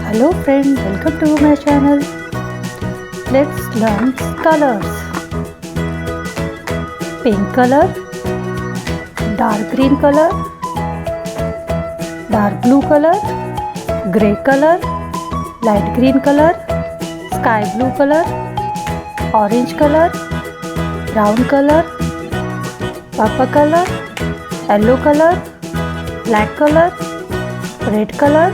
Hello friend, welcome to my channel. Let's learn colors. Pink color, dark green color, dark blue color, grey color, light green color, sky blue color, orange color, brown color, purple color, yellow color, black color, red color,